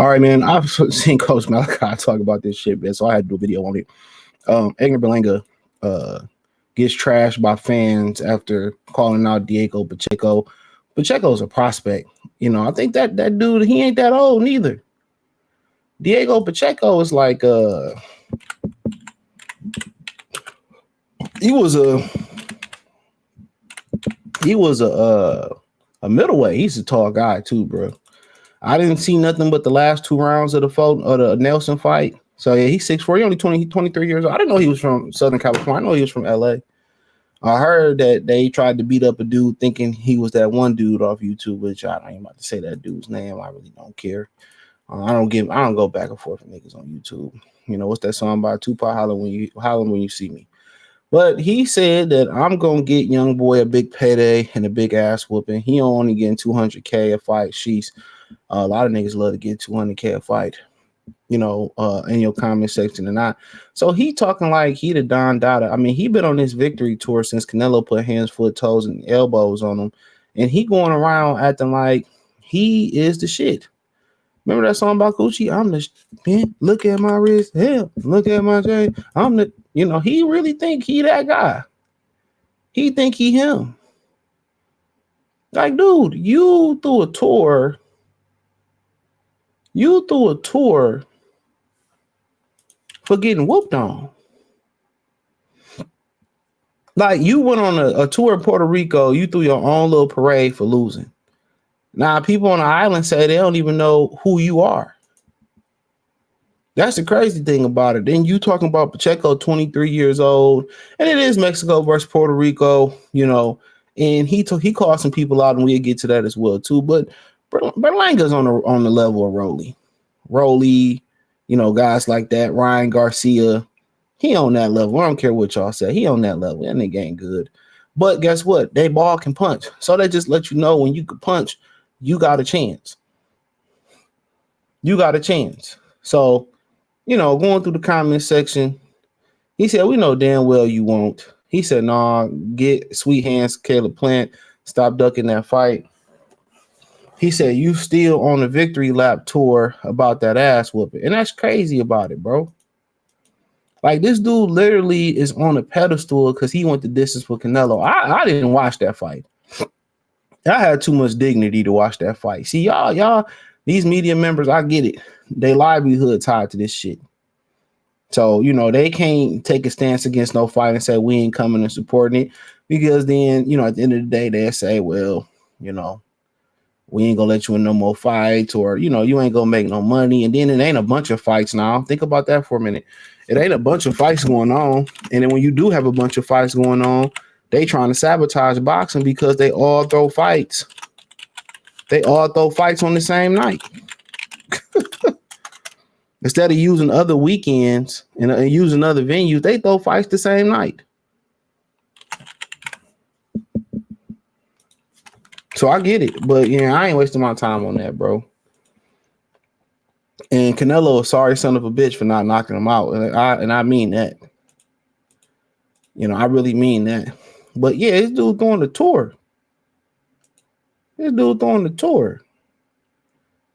All right, man. I've seen Coach Malachi talk about this shit, man. So I had to do a video on it. Edgar Berlanga gets trashed by fans after calling out Diego Pacheco. Pacheco's a prospect. I think that dude, he ain't that old neither. Diego Pacheco is like he was a middleweight. He's a tall guy too, bro. I didn't see nothing but the last 2 rounds of the Nelson fight. So yeah, he's 6'4". He only 23 years old. I didn't know he was from Southern California. I know he was from LA. I heard that they tried to beat up a dude thinking he was that one dude off YouTube, which I ain't about to say that dude's name. I really don't care. I don't go back and forth with niggas on YouTube. What's that song by Tupac? Holler when you see me. But he said that I'm gonna get young boy a big payday and a big ass whooping. He only getting 200K a fight. Sheesh. A lot of niggas love to get 200K a fight, in your comment section and not. So he talking like he the Don Dada. I mean, he been on this victory tour since Canelo put hands, foot, toes, and elbows on him. And he going around acting like he is the shit. Remember that song about Gucci? I'm the man. Look at my wrist. Hell, look at my chain. I'm the, he really think he that guy. He think he him. Like, dude, you threw a tour. You threw a tour for getting whooped on. Like, you went on a tour in Puerto Rico. You threw your own little parade for losing. Now, people on the island say they don't even know who you are. That's the crazy thing about it. Then you talking about Pacheco, 23 years old, and it is Mexico versus Puerto Rico, and he called some people out, and we'll get to that as well, too. But Berlanga's on the level of Rolly, guys like that. Ryan Garcia, he on that level. I don't care what y'all say. He on that level. That nigga ain't good. But guess what? They ball can punch. So they just let you know when you can punch, you got a chance. You got a chance. So, going through the comment section, he said, we know damn well you won't. He said, nah, get sweet hands, Caleb Plant. Stop ducking that fight. He said, you still on the victory lap tour about that ass whooping. And that's crazy about it, bro. Like, this dude literally is on a pedestal because he went the distance with Canelo. I didn't watch that fight. I had too much dignity to watch that fight. See, y'all, these media members, I get it. They livelihood tied to this shit. So, they can't take a stance against no fight and say we ain't coming and supporting it. Because then, at the end of the day, they'll say, well, we ain't gonna let you in no more fights, or you ain't gonna make no money. And then it ain't a bunch of fights now. Think about that for a minute. It ain't a bunch of fights going on. And then when you do have a bunch of fights going on, they trying to sabotage boxing because they all throw fights. They all throw fights on the same night. Instead of using other weekends and using other venues, they throw fights the same night. So I get it, but I ain't wasting my time on that, bro. And Canelo, sorry son of a bitch for not knocking him out, and I mean that. I really mean that. But yeah, this dude throwing the tour.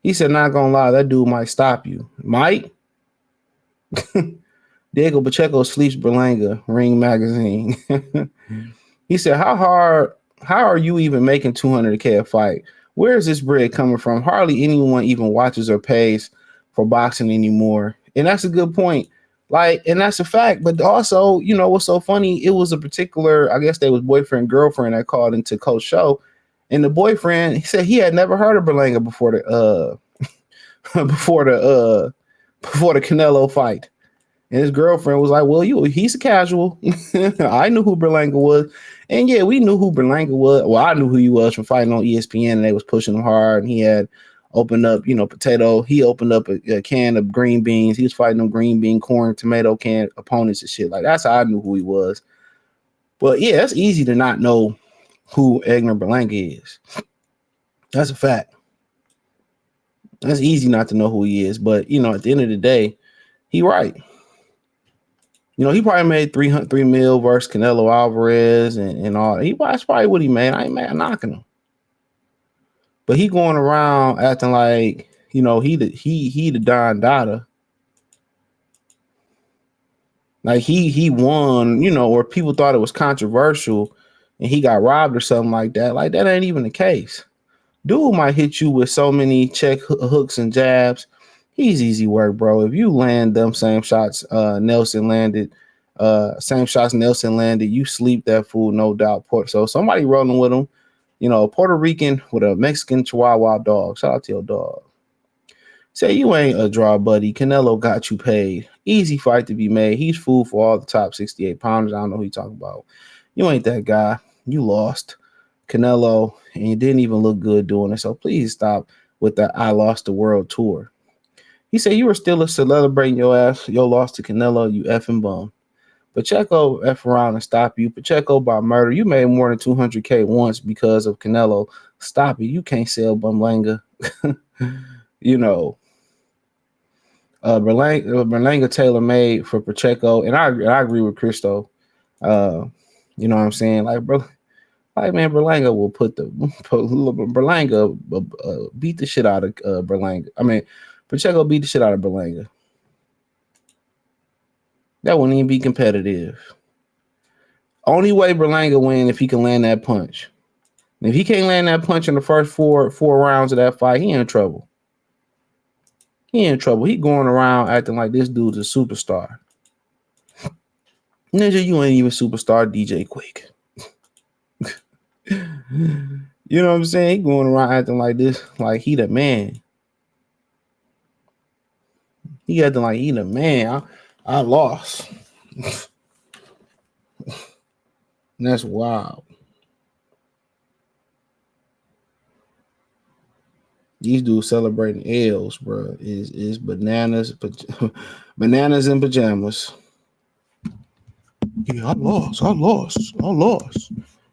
He said, not gonna lie, that dude might stop you. Might? Diego Pacheco sleeps Berlanga, Ring Magazine. He said, how are you even making 200K a fight? Where is this bread coming from? Hardly anyone even watches or pays for boxing anymore. And that's a good point. And that's a fact. But also, what's so funny? It was a particular, I guess they was boyfriend, girlfriend that called into Coach Show. And the boyfriend, he said he had never heard of Berlanga before the before the Canelo fight. And his girlfriend was like, well, he's a casual. I knew who Berlanga was. And yeah, we knew who Berlanga was. Well, I knew who he was from fighting on ESPN, and they was pushing him hard. And he had opened up, potato. He opened up a can of green beans. He was fighting them green bean, corn, tomato can opponents and shit. Like, that's how I knew who he was. But yeah, it's easy to not know who Edgar Berlanga is. That's a fact. That's easy not to know who he is. But, at the end of the day, he right. He probably made $3 million versus Canelo Alvarez and all. That's probably what he made. I ain't mad knocking him. But he going around acting like, you know, he the Don Dada. Like he won, you know, or people thought it was controversial and he got robbed or something like that. Like that ain't even the case. Dude might hit you with so many check hooks and jabs. He's easy work, bro. If you land them same shots Nelson landed, you sleep that fool, no doubt. So somebody rolling with him, you know, a Puerto Rican with a Mexican Chihuahua dog. Shout out to your dog. Say you ain't a draw, buddy. Canelo got you paid. Easy fight to be made. He's food for all the top 68 pounders. I don't know who you talking about. You ain't that guy. You lost. Canelo, and you didn't even look good doing it. So please stop with that I lost the world tour. He said you were still celebrating your loss to Canelo, you effing bum. Pacheco F around and stop you. Pacheco by murder. You made more than 200K once because of Canelo. Stop it. You can't sell Berlanga. You know, Berlanga tailor made for Pacheco, and I agree with Christo. You know what I'm saying? Like, bro, like man, Berlanga will Berlanga beat the shit out of Berlanga. I mean, Pacheco beat the shit out of Berlanga. That wouldn't even be competitive. Only way Berlanga win if he can land that punch. And if he can't land that punch in the first four rounds of that fight, he in trouble. He in trouble. He going around acting like this dude's a superstar. Ninja, you ain't even superstar DJ Quick. You know what I'm saying? He going around acting like this, like he the man. He acting like he the man. I lost. And that's wild. These dudes celebrating L's, bro. Is bananas, bananas and pajamas. Yeah, I lost.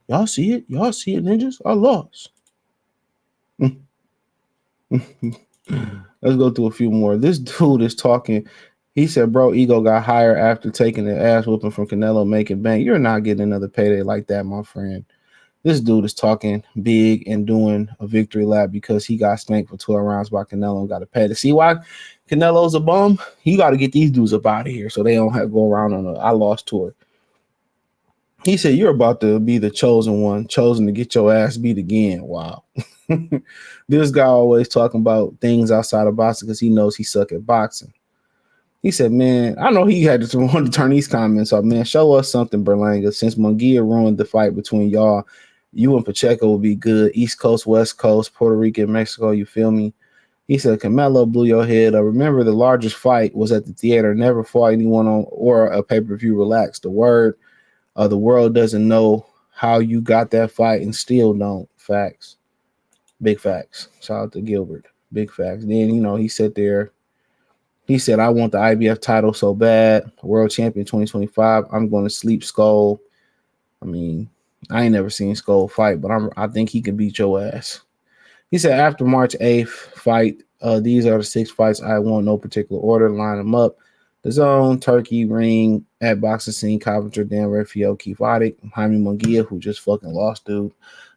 Y'all see it, ninjas? I lost. Let's go through a few more. This dude is talking. He said, bro, ego got higher after taking the ass whooping from Canelo, making bank. You're not getting another payday like that, my friend. This dude is talking big and doing a victory lap because he got spanked for 12 rounds by Canelo and got to pay. To see why Canelo's a bum, you got to get these dudes up out of here so they don't have to go around on a I lost tour. He said, you're about to be the chosen one, chosen to get your ass beat again. Wow. This guy always talking about things outside of boxing because he knows he suck at boxing. He said, man, I know he had to want to turn these comments off. Man, show us something, Berlanga. Since Munguia ruined the fight between y'all, you and Pacheco will be good. East Coast, West Coast, Puerto Rico, Mexico, you feel me? He said, Canelo blew your head up. Remember, the largest fight was at the theater. Never fought anyone on or a pay-per-view. Relax. The world doesn't know how you got that fight and still don't. Facts. Big facts. Shout out to Gilbert. Big facts. Then, you know, he sat there. He said, I want the IBF title so bad. World champion 2025. I'm going to sleep Skull. I mean, I ain't never seen Skull fight, but I think he can beat your ass. He said, after March 8th fight, these are the 6 fights I want, no particular order. Line them up. The Zone, Turkey, Ring, at Boxing Scene, Coventry, Dan Refio, Keith Oddick, Jaime Munguia, who just fucking lost, dude.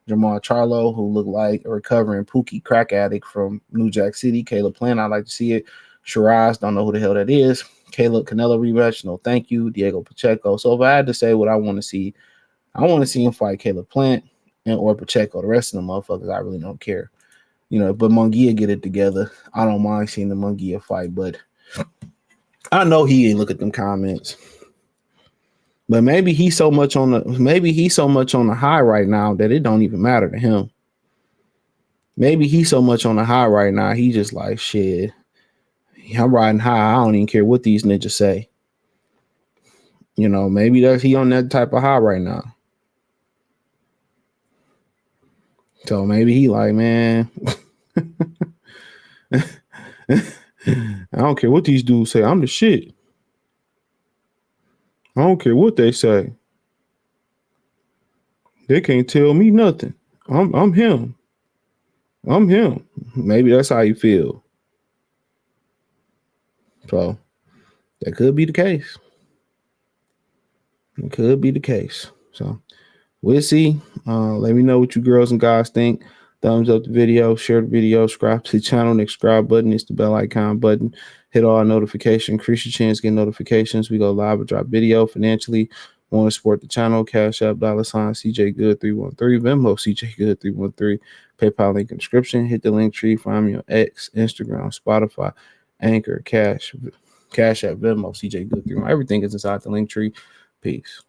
Jamal Charlo, who looked like a recovering Pookie crack addict from New Jack City. Caleb Plant, I'd like to see it. Shiraz, don't know who the hell that is. Caleb Canelo rematch, no thank you. Diego Pacheco. So if I had to say what I want to see, I want to see him fight Caleb Plant and or Pacheco. The rest of the motherfuckers, I really don't care. You know, but Munguia get it together. I don't mind seeing the Munguia fight, but I know he ain't look at them comments. But maybe he's so much on the high right now that it don't even matter to him. Maybe he's so much on the high right now, he just like, shit, I'm riding high. I don't even care what these ninjas say. You know, maybe he on that type of high right now. So maybe he like, man, I don't care what these dudes say. I'm the shit. I don't care what they say. They can't tell me nothing. I'm him. I'm him. Maybe that's how you feel. So that could be the case. It could be the case. So we'll see. Let me know what you girls and guys think. Thumbs up the video, share the video, subscribe to the channel. Next subscribe button is the bell icon button. Hit all notifications, increase your chance getting notifications. We go live or drop video financially. Want to support the channel? Cash App, $ CJ Good 313, Venmo CJ Good 313, PayPal link in the description. Hit the link tree. Find me on X, Instagram, Spotify, Anchor, Cash App, Venmo CJ Good 313. Everything is inside the link tree. Peace.